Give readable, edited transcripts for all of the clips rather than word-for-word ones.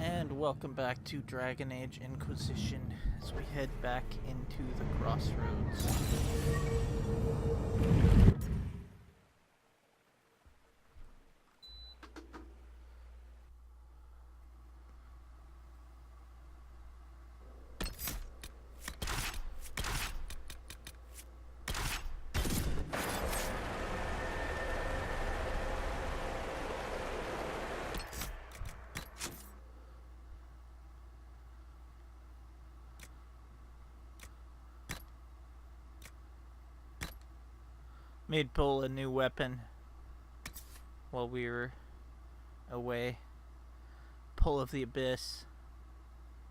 And welcome back to Dragon Age Inquisition as we head back into the Crossroads. Made pull a new weapon while we were away. Pull of the Abyss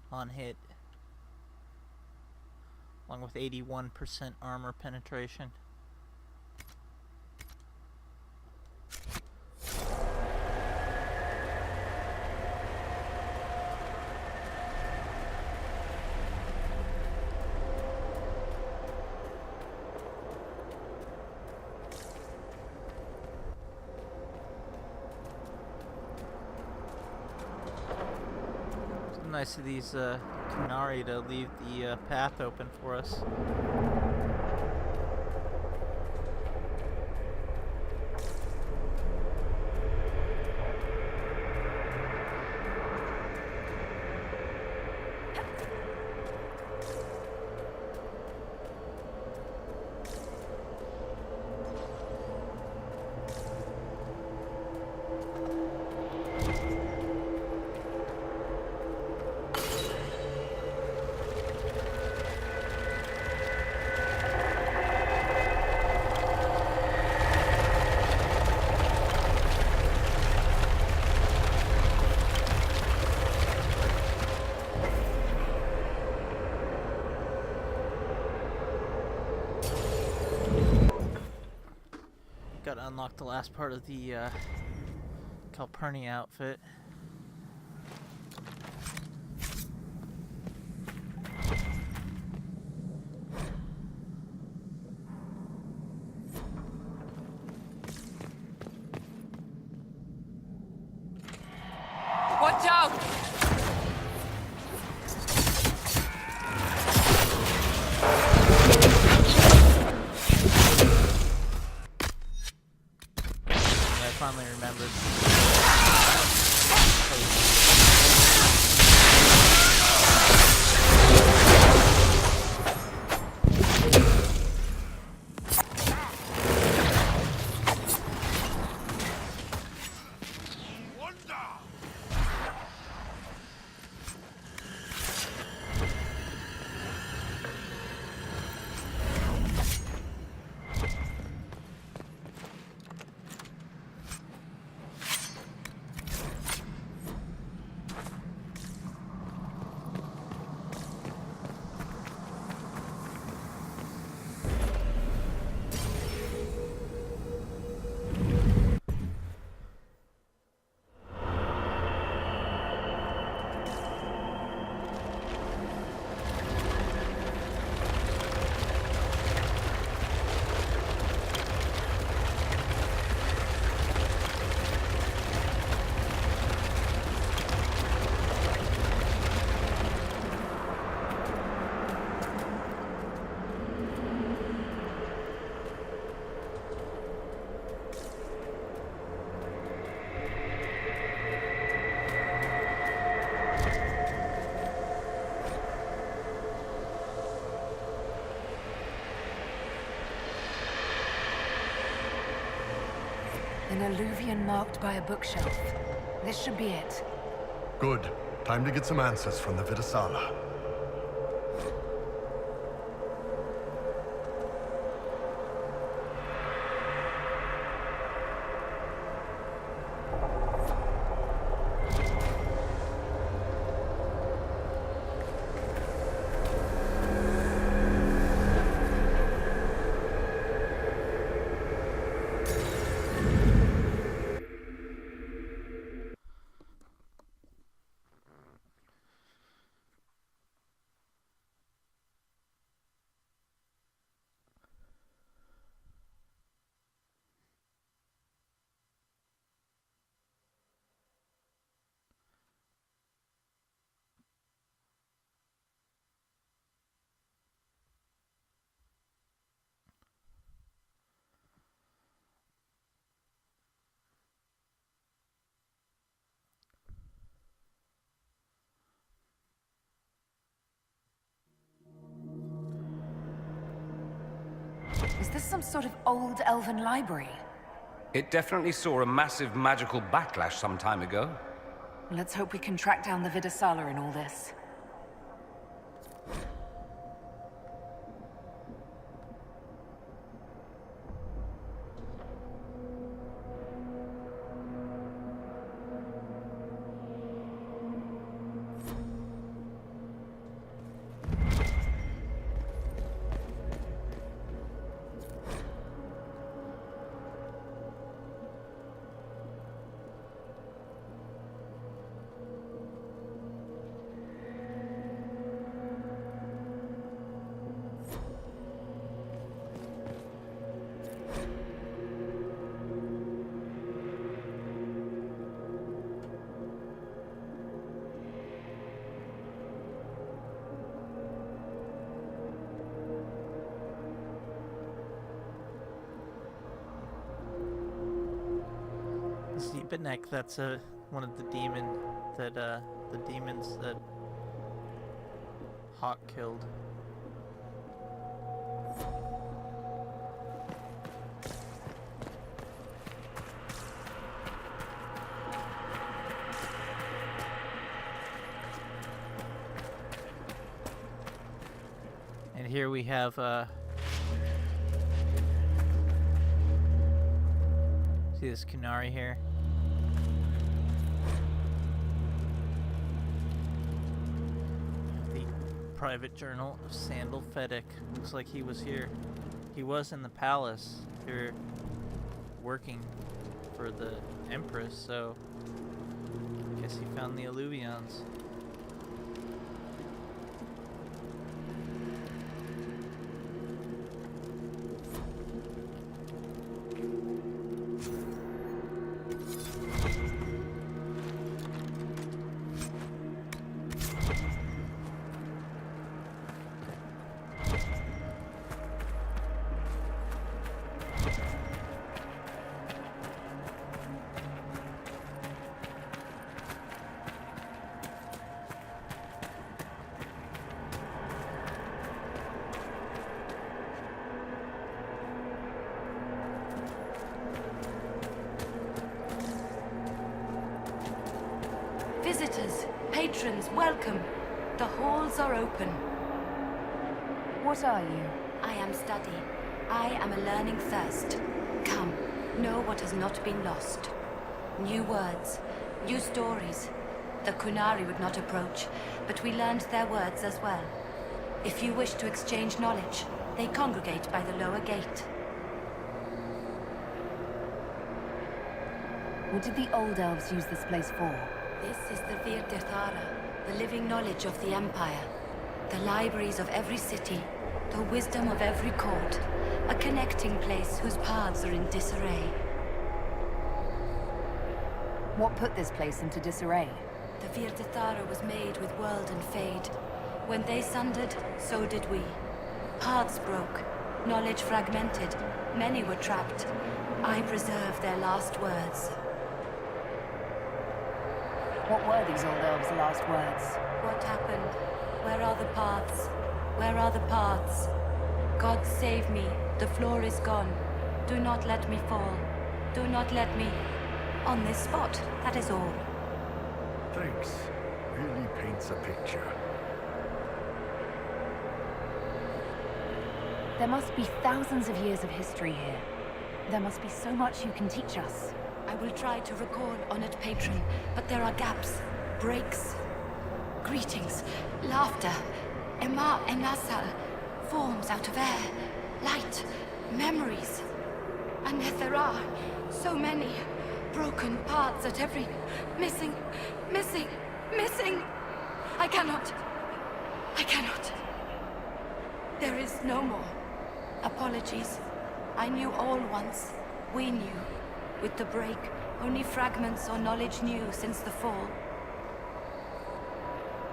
on hit, along with 81% armor penetration. Nice of these Qunari to leave the path open for us. Got to unlock the last part of the Calpurnia outfit. Watch out! Finally remembered. An alluvion marked by a bookshelf. This should be it. Good. Time to get some answers from the Vir Dirthara. Is this some sort of old elven library? It definitely saw a massive magical backlash some time ago. Let's hope we can track down the Vir Dirthara in all this. Neck, that's one of the demons that Hawk killed. And here we have see this Qunari here? Private journal of Sandal Fedek. Looks like he was here. He was in the palace here working for the Empress, so I guess he found the Elvheans. Visitors, patrons, welcome. The halls are open. What are you? I am study. I am a learning thirst. Come, know what has not been lost. New words, new stories. The Qunari would not approach, but we learned their words as well. If you wish to exchange knowledge, they congregate by the lower gate. What did the old elves use this place for? This is the Vir Dirthara, the living knowledge of the Empire. The libraries of every city, the wisdom of every court. A connecting place whose paths are in disarray. What put this place into disarray? The Vir Dirthara was made with world and fade. When they sundered, so did we. Paths broke, knowledge fragmented, many were trapped. I preserve their last words. What were these old elves' last words? What happened? Where are the paths? Where are the paths? God save me, the floor is gone. Do not let me fall. Do not let me... on this spot, that is all. Thanks. Really paints a picture. There must be thousands of years of history here. There must be so much you can teach us. I will try to recall, honored patron, but there are gaps, breaks. Greetings, laughter, Ema Enasal, forms out of air, light, memories. And yet there are so many broken parts at every... missing. I cannot. There is no more. Apologies. I knew all once. We knew. With the break, only fragments or knowledge new since the fall.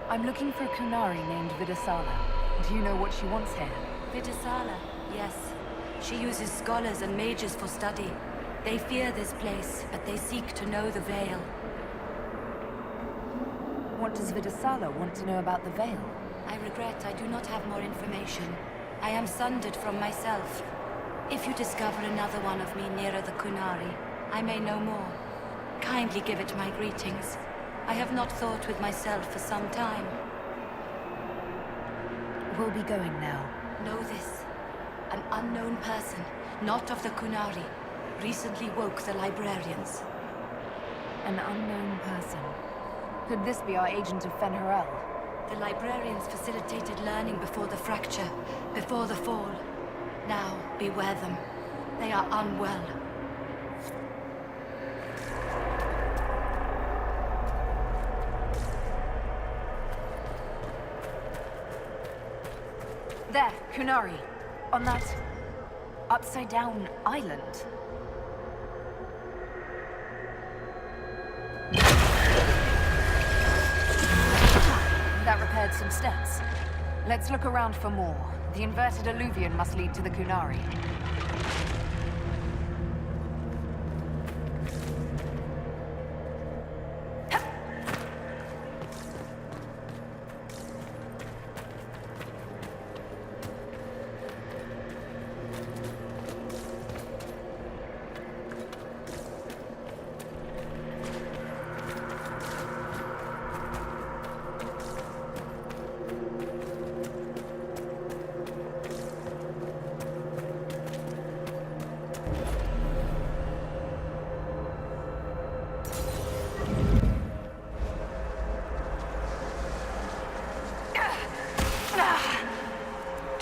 I'm looking for a Qunari named Vir Dirthara. Do you know what she wants here? Vir Dirthara, yes. She uses scholars and mages for study. They fear this place, but they seek to know the Veil. What does Vir Dirthara want to know about the Veil? I regret I do not have more information. I am sundered from myself. If you discover another one of me nearer the Qunari, I may know more. Kindly give it my greetings. I have not thought with myself for some time. We'll be going now. Know this. An unknown person, not of the Qunari, recently woke the librarians. An unknown person. Could this be our agent of Fen'Harel? The librarians facilitated learning before the fracture, before the fall. Now, beware them. They are unwell. There, Qunari. On that upside-down island. That repaired some steps. Let's look around for more. The inverted alluvion must lead to the Qunari.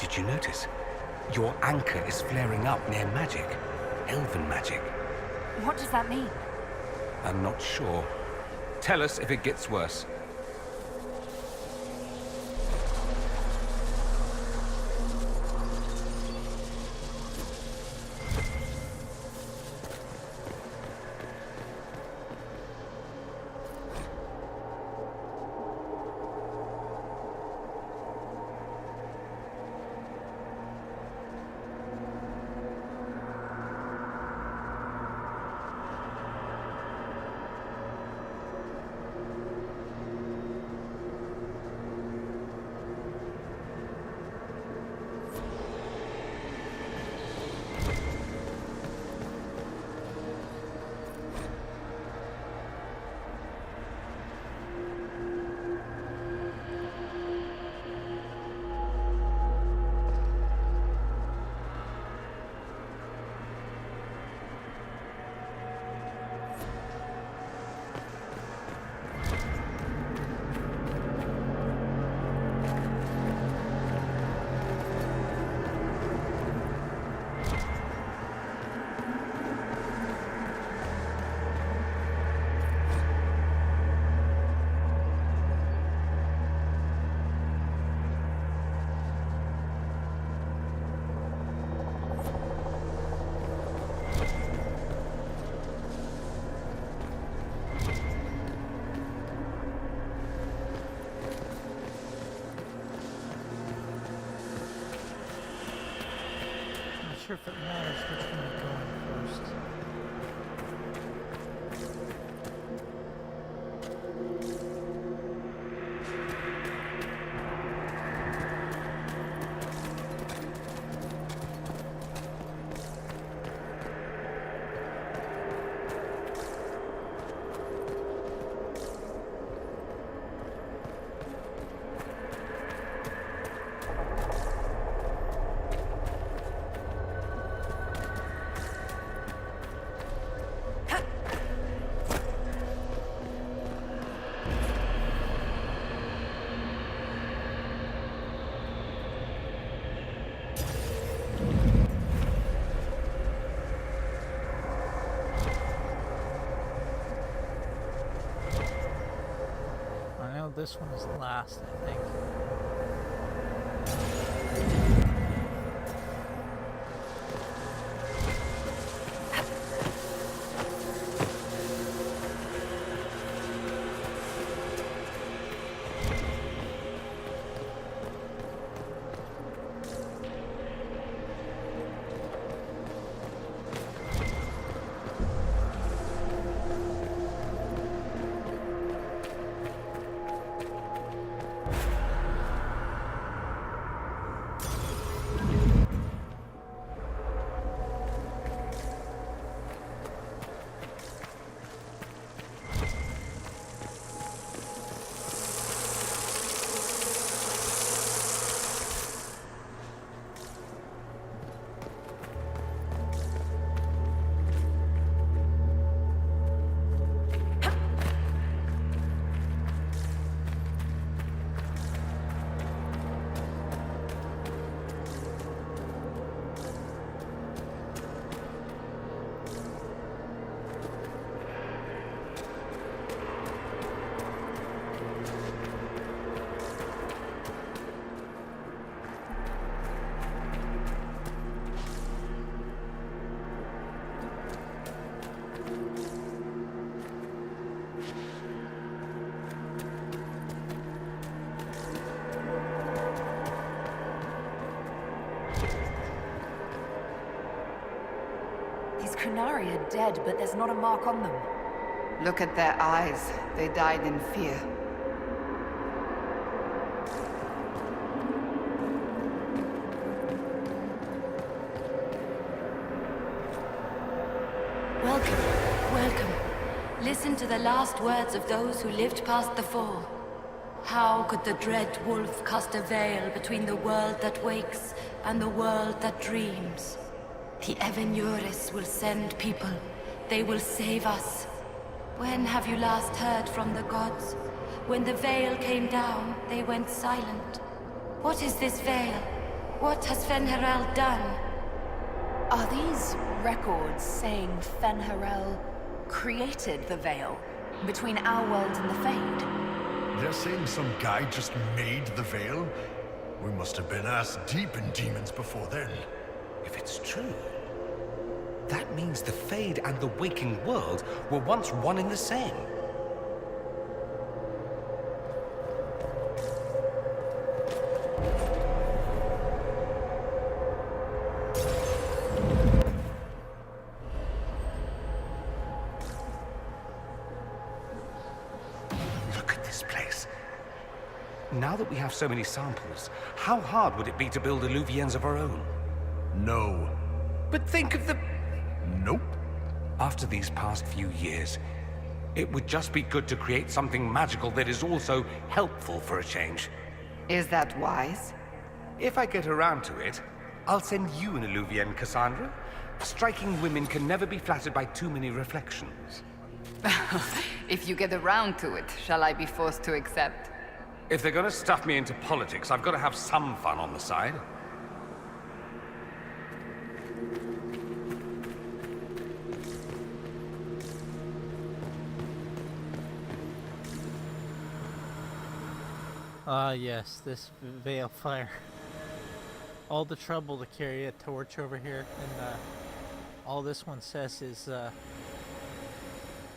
Did you notice? Your anchor is flaring up near magic. Elven magic. What does that mean? I'm not sure. Tell us if it gets worse. Sure if it matters which one we go in first. This one is last, I think. Qunari are dead, but there's not a mark on them. Look at their eyes. They died in fear. Welcome, welcome. Listen to the last words of those who lived past the fall. How could the dread wolf cast a veil between the world that wakes and the world that dreams? The Evenuris will send people. They will save us. When have you last heard from the gods? When the veil came down, they went silent. What is this veil? What has Fen'Harel done? Are these records saying Fen'Harel created the veil between our world and the Fade? They're saying some guy just made the veil? We must have been ass deep in demons before then. If it's true, that means the Fade and the waking world were once one and the same. Look at this place. Now that we have so many samples, how hard would it be to build Elvheans of our own? No. But think of the... Nope. After these past few years, it would just be good to create something magical that is also helpful for a change. Is that wise? If I get around to it, I'll send you an Elvhean, Cassandra. Striking women can never be flattered by too many reflections. If you get around to it, shall I be forced to accept? If they're gonna stuff me into politics, I've got to have some fun on the side. Ah, yes, this veil fire. All the trouble to carry a torch over here, and all this one says is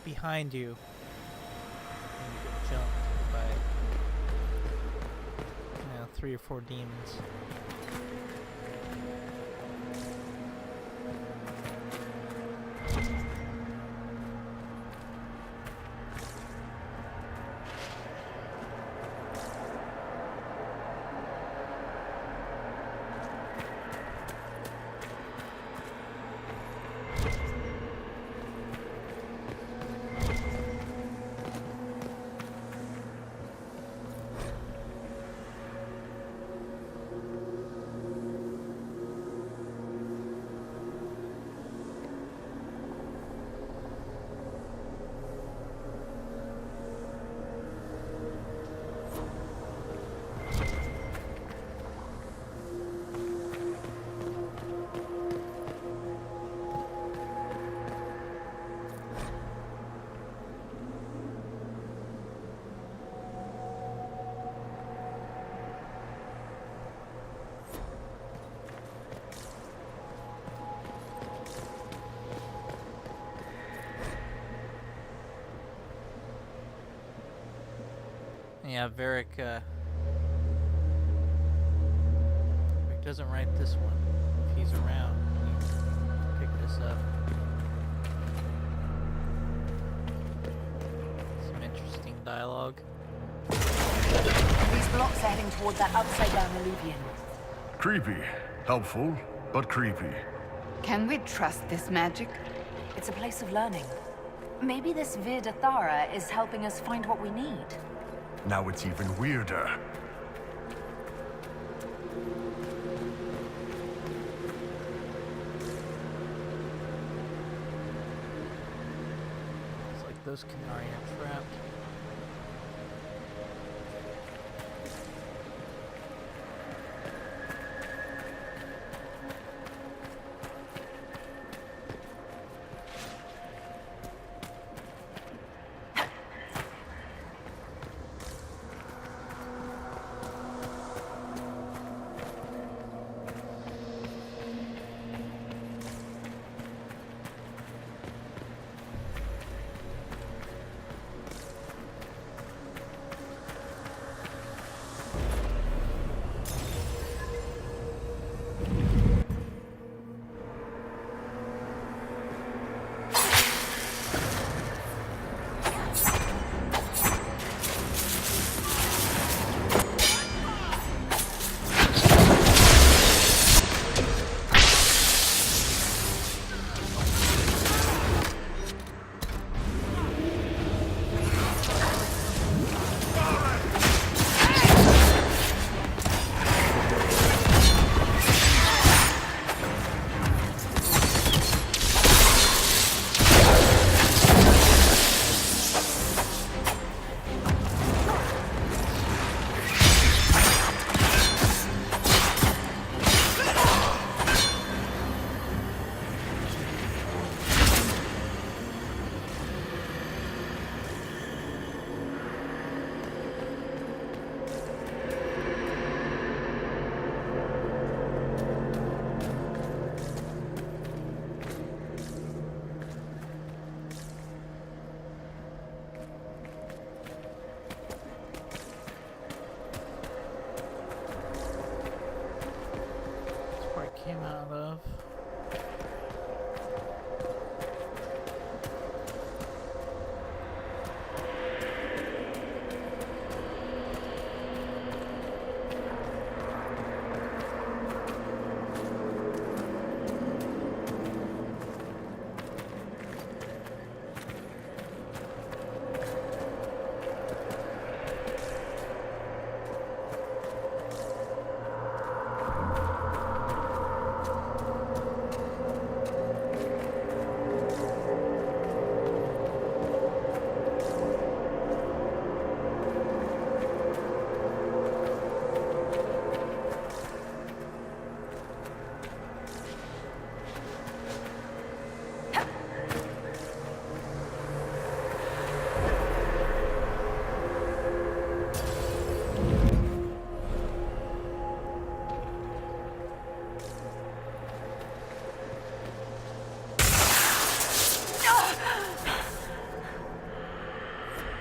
behind you. And you get jumped by 3 or 4 demons. Yeah, Varric doesn't write this one. If he's around, he pick this up. Some interesting dialogue. These blocks are heading toward that upside-down Elvhean. Creepy. Helpful, but creepy. Can we trust this magic? It's a place of learning. Maybe this Vir Dirthara is helping us find what we need. Now it's even weirder. It's like those Qunari are trapped.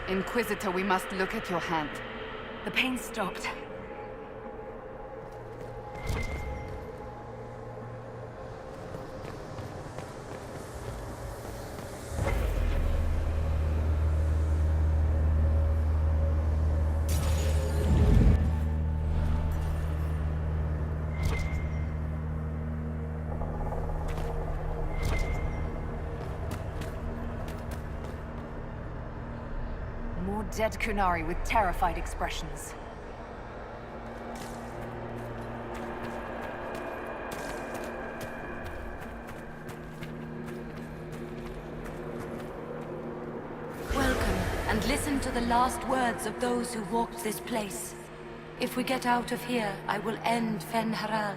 Inquisitor, we must look at your hand. The pain stopped. More dead Qunari with terrified expressions. Welcome, and listen to the last words of those who walked this place. If we get out of here, I will end Fen'Haral.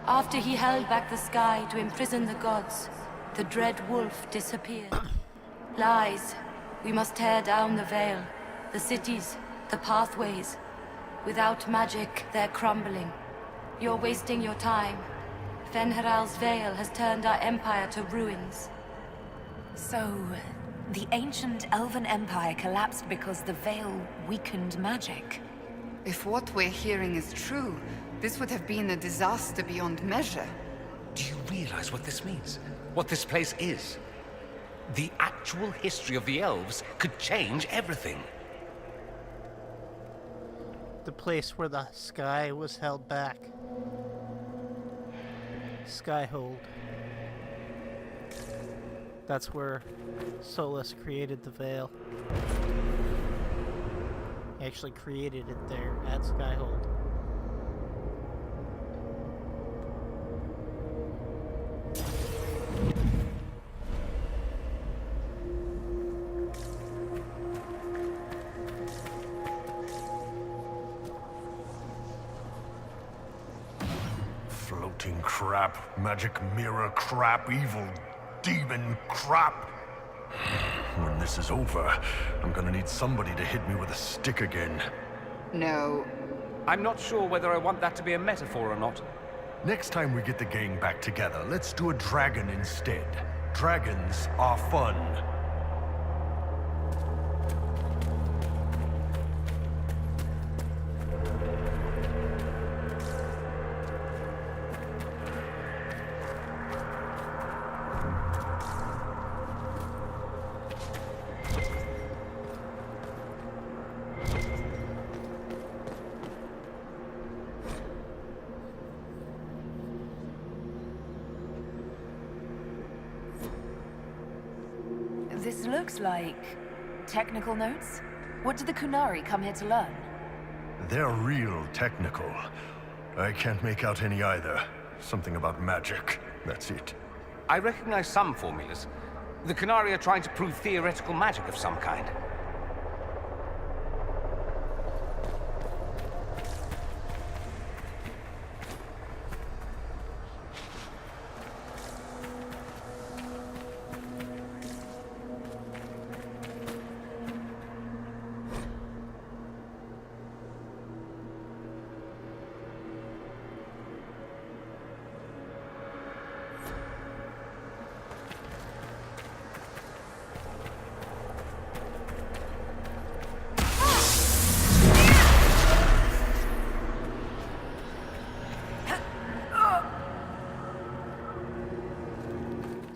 After he held back the sky to imprison the gods, the dread wolf disappeared. Lies. We must tear down the veil, the cities, the pathways. Without magic, they're crumbling. You're wasting your time. Fen'Haral's veil has turned our empire to ruins. So, the ancient Elven Empire collapsed because the veil weakened magic. If what we're hearing is true, this would have been a disaster beyond measure. Do you realize what this means? What this place is? The actual history of the elves could change everything. The place where the sky was held back. Skyhold. That's where Solus created the veil. He actually created it there at Skyhold. Floating crap, magic mirror crap, evil demon crap. When this is over, I'm gonna need somebody to hit me with a stick again. No. I'm not sure whether I want that to be a metaphor or not. Next time we get the gang back together, let's do a dragon instead. Dragons are fun. This looks like technical notes. What did the Qunari come here to learn? They're real technical. I can't make out any either. Something about magic. That's it. I recognize some formulas. The Qunari are trying to prove theoretical magic of some kind.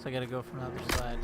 So I gotta go from the other side.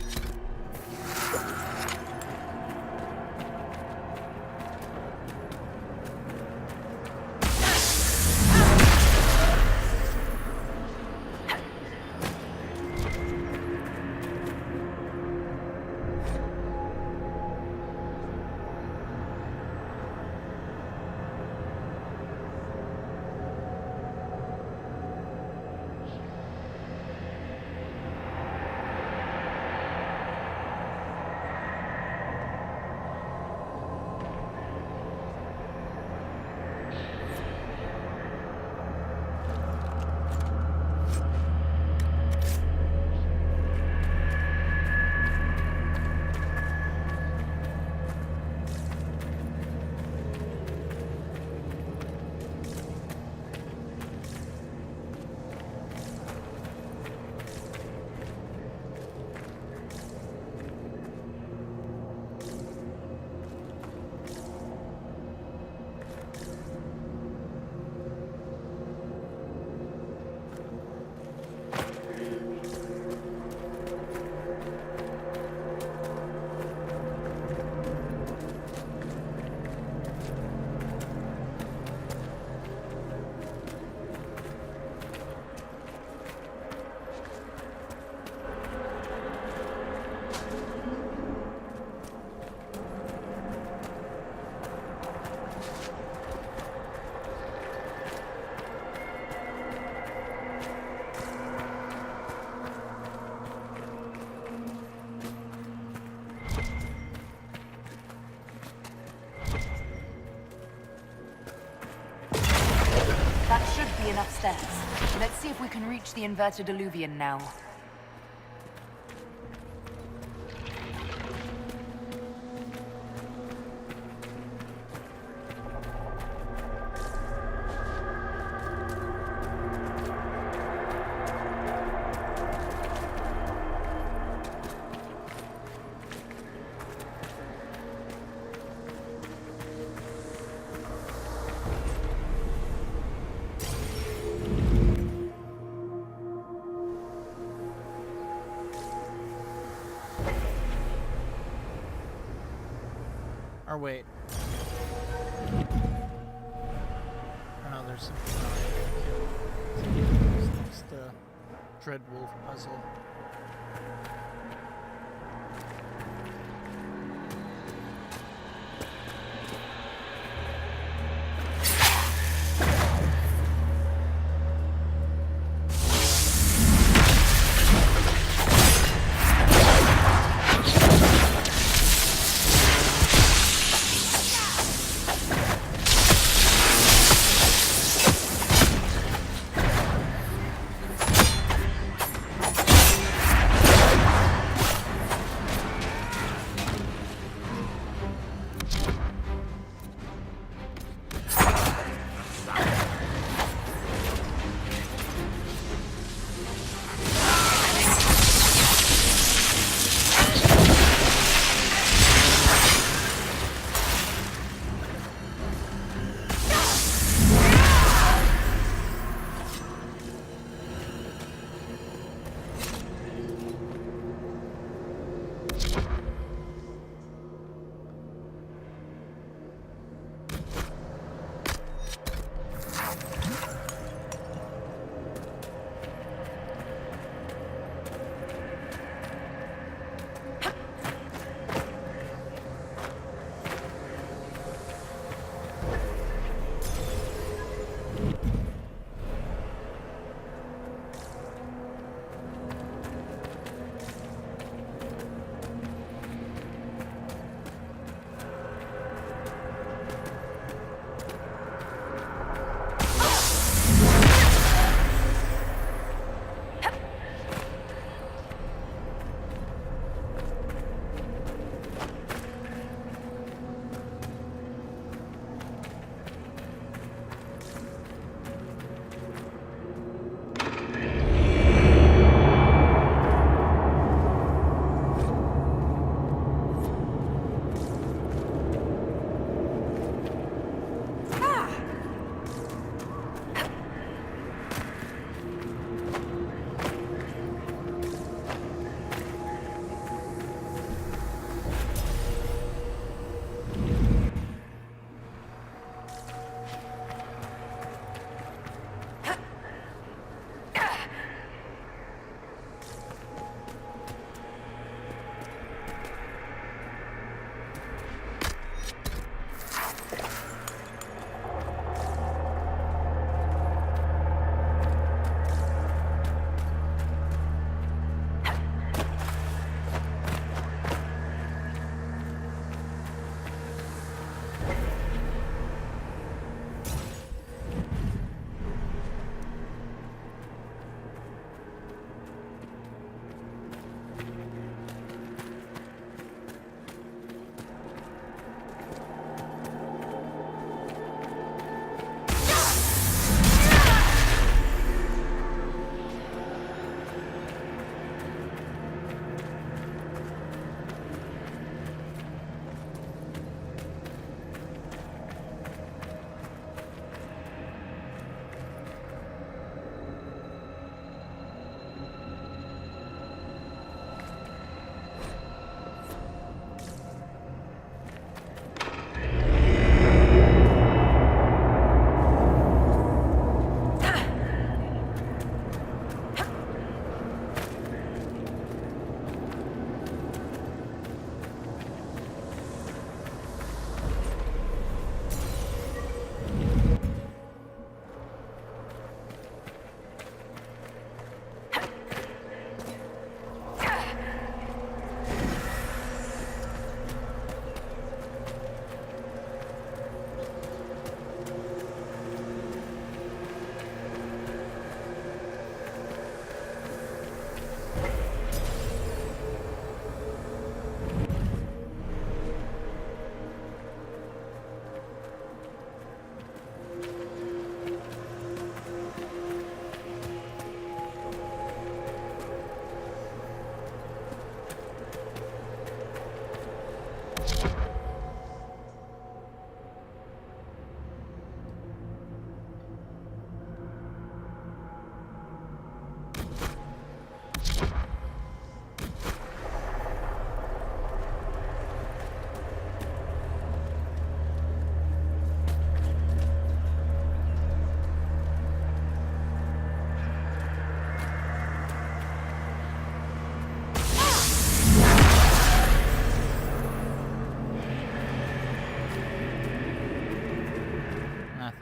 be enough stairs. Let's see if we can reach the inverted alluvion now. Or wait. Oh, there's something next to Dreadwolf puzzle.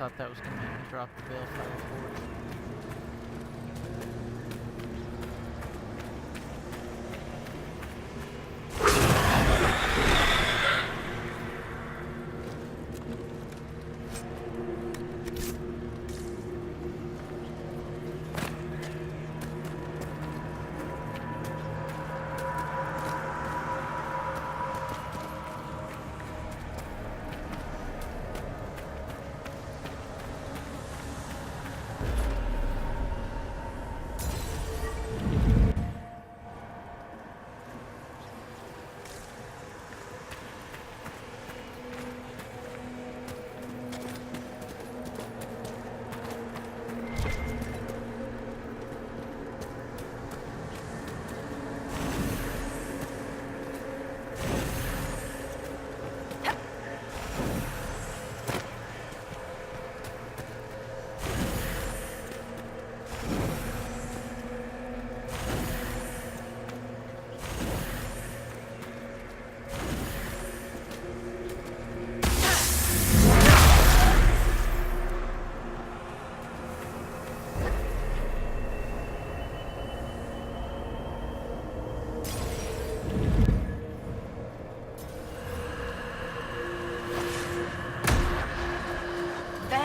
thought that was gonna make me drop the Balefire Forge.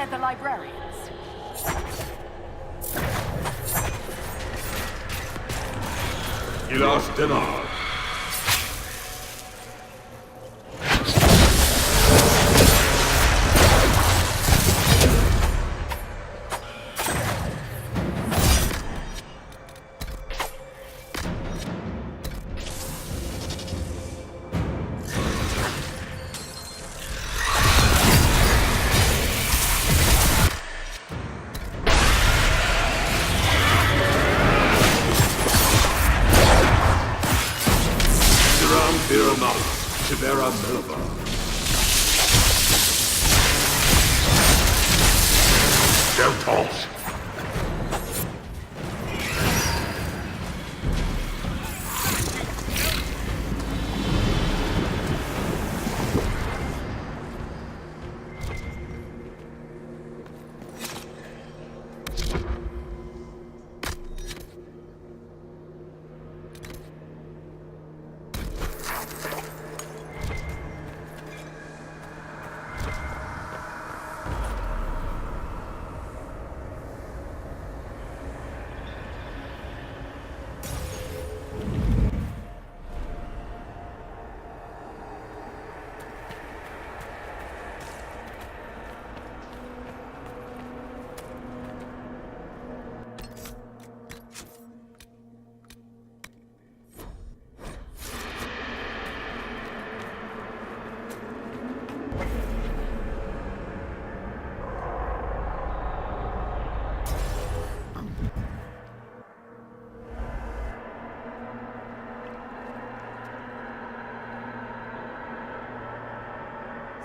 The librarians. Ilas Dinar.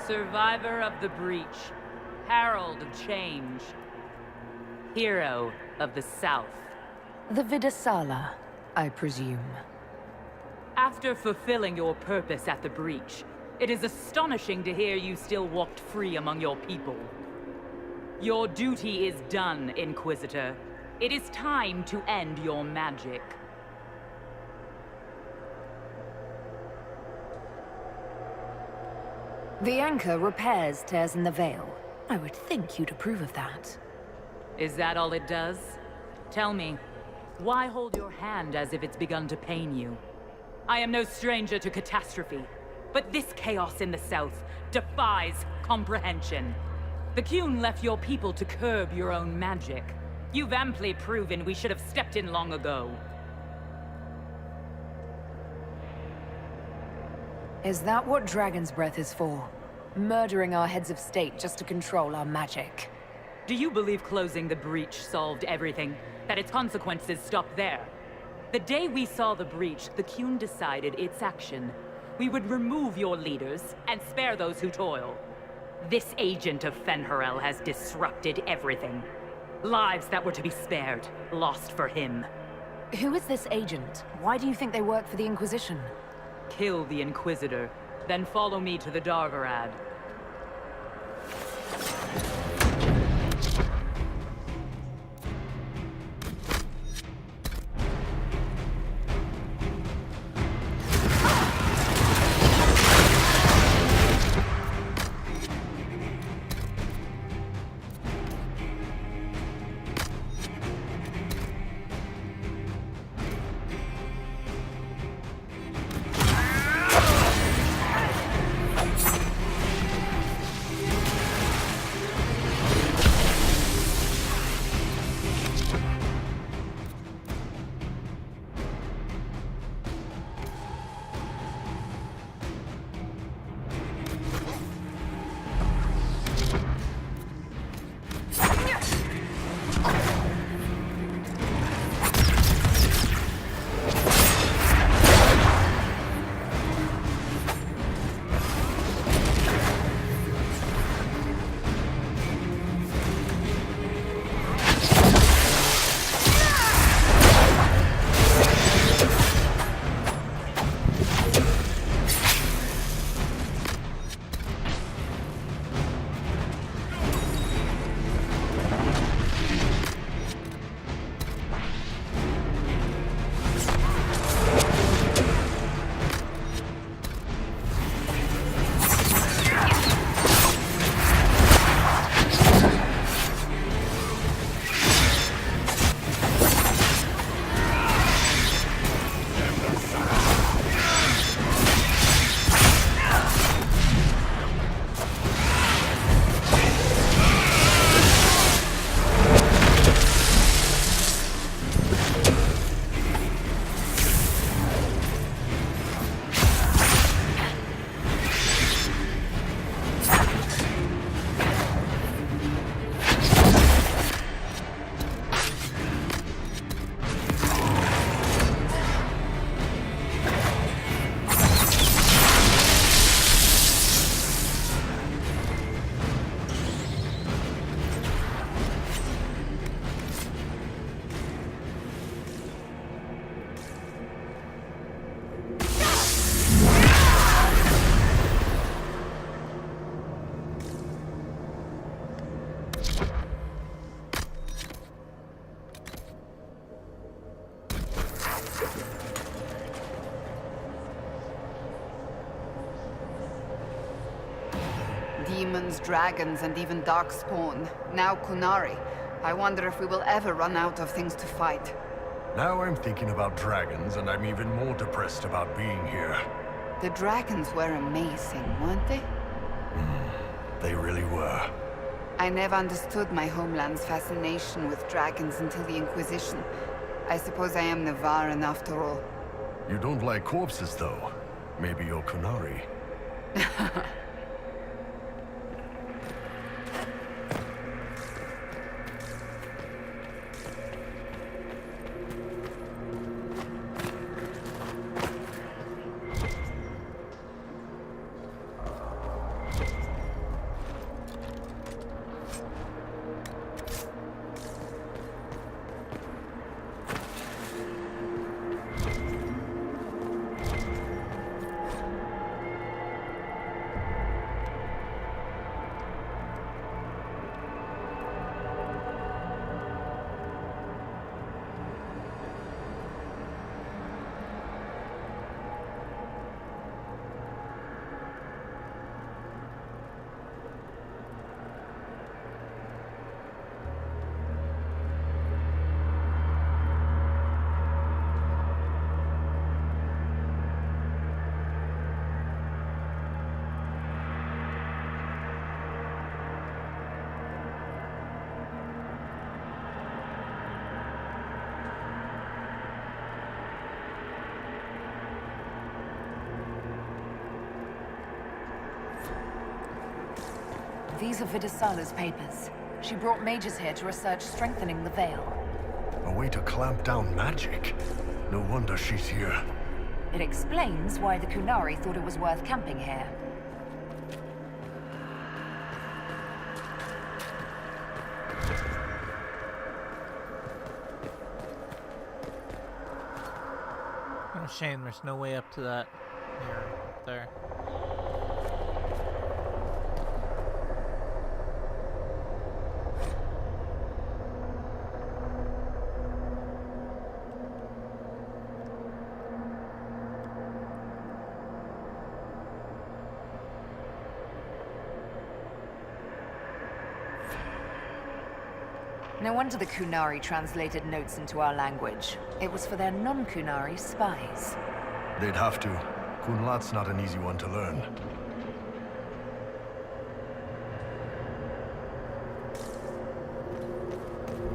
Survivor of the Breach, Herald of Change, Hero of the South. The Vir Dirthara, I presume. After fulfilling your purpose at the Breach, it is astonishing to hear you still walked free among your people. Your duty is done, Inquisitor. It is time to end your magic. The anchor repairs tears in the veil. I would think you'd approve of that. Is that all it does? Tell me, why hold your hand as if it's begun to pain you? I am no stranger to catastrophe, but this chaos in the south defies comprehension. The Qun left your people to curb your own magic. You've amply proven we should have stepped in long ago. Is that what Dragon's Breath is for? Murdering our heads of state just to control our magic? Do you believe closing the breach solved everything? That its consequences stopped there? The day we saw the breach, the Qun decided its action. We would remove your leaders and spare those who toil. This agent of Fenharel has disrupted everything. Lives that were to be spared, lost for him. Who is this agent? Why do you think they work for the Inquisition? Kill the Inquisitor, then follow me to the Dargarad. Demons, dragons, and even darkspawn. Now Qunari. I wonder if we will ever run out of things to fight. Now I'm thinking about dragons, and I'm even more depressed about being here. The dragons were amazing, weren't they? They really were. I never understood my homeland's fascination with dragons until the Inquisition. I suppose I am Navaran after all. You don't like corpses, though. Maybe you're Qunari. These are Vir Dirthara's papers. She brought mages here to research strengthening the Veil. A way to clamp down magic. No wonder she's here. It explains why the Qunari thought it was worth camping here. Oh, shame there's no way up to that mirror up there. No wonder the Qunari translated notes into our language. It was for their non-Qunari spies. They'd have to. Kunlat's not an easy one to learn.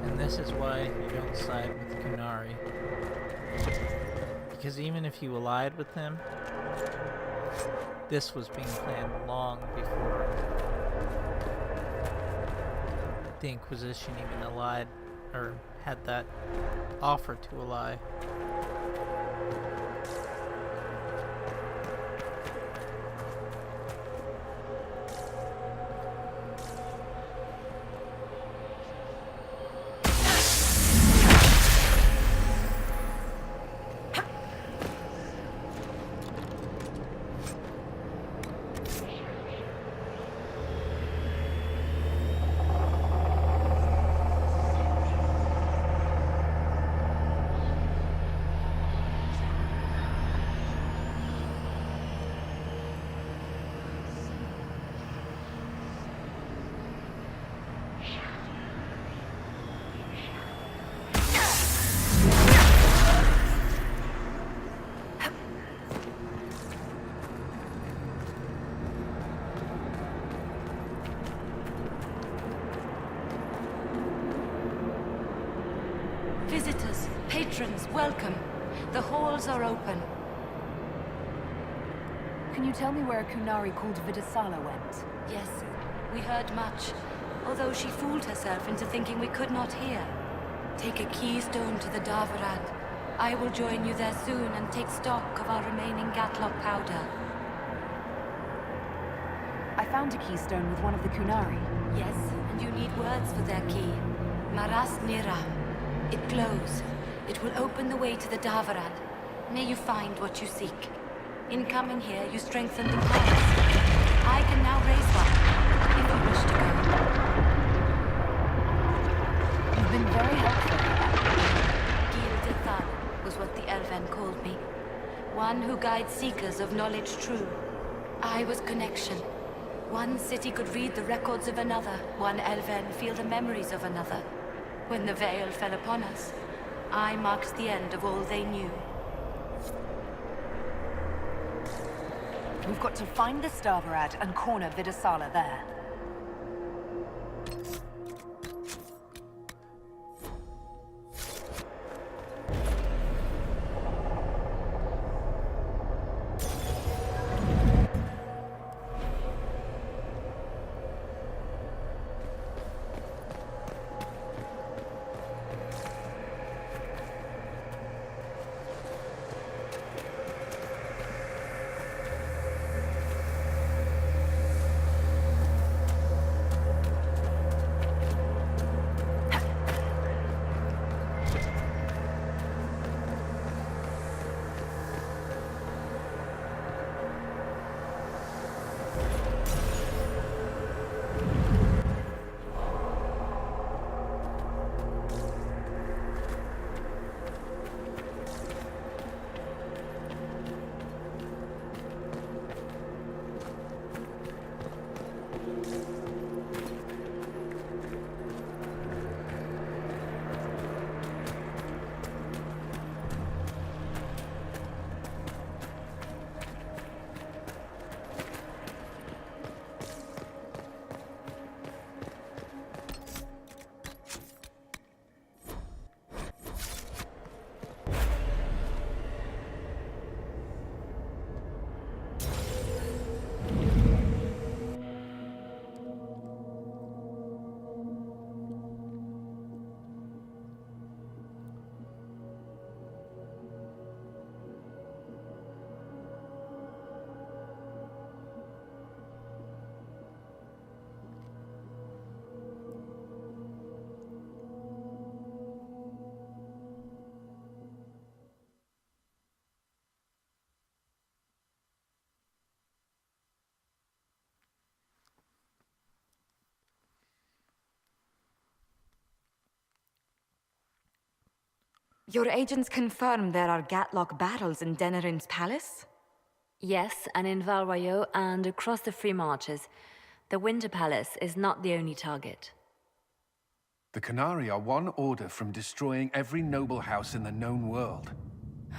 And this is why you don't side with Qunari. Because even if you allied with him, this was being planned long before the Inquisition even allied, or had that offer to ally. Visitors, patrons, welcome. The halls are open. Can you tell me where a Qunari called Vir Dirthara went? Yes, we heard much, although she fooled herself into thinking we could not hear. Take a keystone to the Darvarad. I will join you there soon and take stock of our remaining Gaatlok powder. I found a keystone with one of the Qunari. Yes, and you need words for their key. Maras Nira. It glows. It will open the way to the Darvarad. May you find what you seek. In coming here, you strengthen the powers. I can now raise one, if you wish to go. You've been very helpful. Vir Dirthara was what the Elven called me. One who guides seekers of knowledge true. I was connection. One city could read the records of another, one Elven feel the memories of another. When the veil fell upon us, I marked the end of all they knew. We've got to find the Starverad and corner Vir Dirthara there. Your agents confirm there are Gaatlok battles in Denerim's palace? Yes, and in Val Royeaux and across the Free Marches. The Winter Palace is not the only target. The Qunari are one order from destroying every noble house in the known world.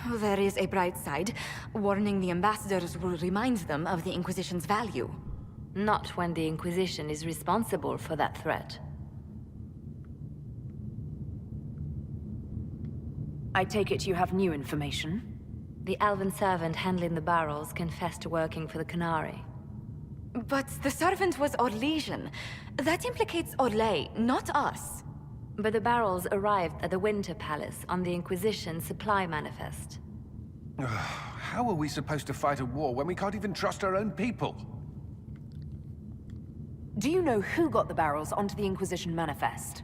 Oh, there is a bright side. Warning the ambassadors will remind them of the Inquisition's value. Not when the Inquisition is responsible for that threat. I take it you have new information? The elven servant handling the barrels confessed to working for the Qunari. But the servant was Orlesian. That implicates Orlais, not us. But the barrels arrived at the Winter Palace on the Inquisition supply manifest. How are we supposed to fight a war when we can't even trust our own people? Do you know who got the barrels onto the Inquisition manifest?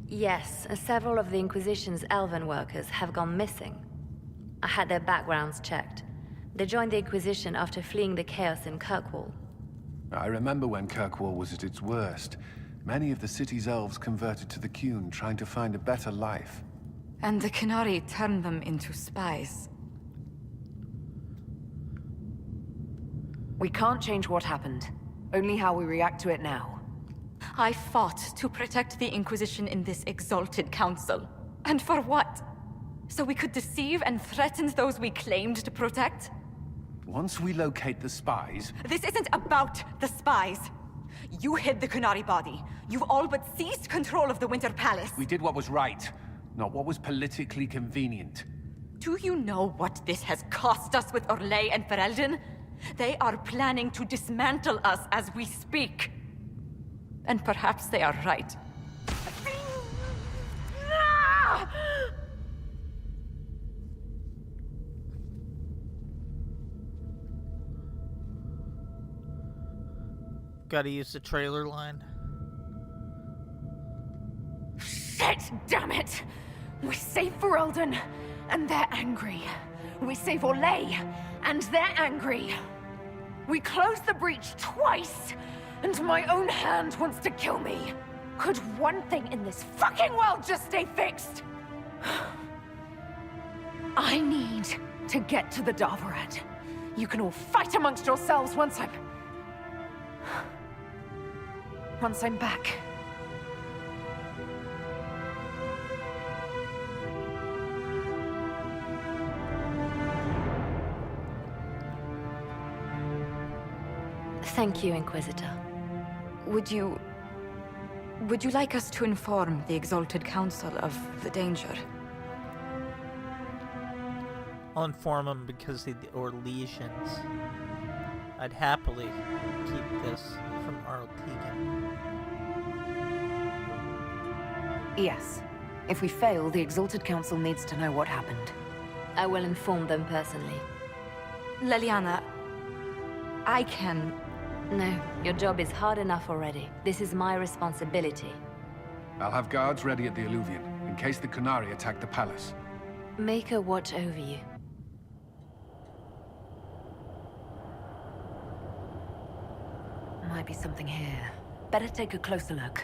Yes, several of the Inquisition's elven workers have gone missing. I had their backgrounds checked. They joined the Inquisition after fleeing the chaos in Kirkwall. I remember when Kirkwall was at its worst. Many of the city's elves converted to the Qun, trying to find a better life. And the Qunari turned them into spies. We can't change what happened, only how we react to it now. I fought to protect the Inquisition in this exalted council. And for what? So we could deceive and threaten those we claimed to protect? Once we locate the spies... This isn't about the spies. You hid the Qunari body. You've all but seized control of the Winter Palace. We did what was right, not what was politically convenient. Do you know what this has cost us with Orlais and Ferelden? They are planning to dismantle us as we speak. And perhaps they are right. Gotta use the trailer line. Shit, damn it! We save Ferelden, and they're angry. We save Orlais, and they're angry. We close the breach twice, and my own hand wants to kill me. Could one thing in this fucking world just stay fixed? I need to get to the Darvarad. You can all fight amongst yourselves once I'm... once I'm back. Thank you, Inquisitor. Would you like us to inform the Exalted Council of the danger? I'll inform him because or lesions. I'd happily keep this from Arl Tegan. Yes. If we fail, the Exalted Council needs to know what happened. I will inform them personally. Leliana, I can... No, your job is hard enough already. This is my responsibility. I'll have guards ready at the Elvhenan, in case the Qunari attack the palace. Make her watch over you. Might be something here. Better take a closer look.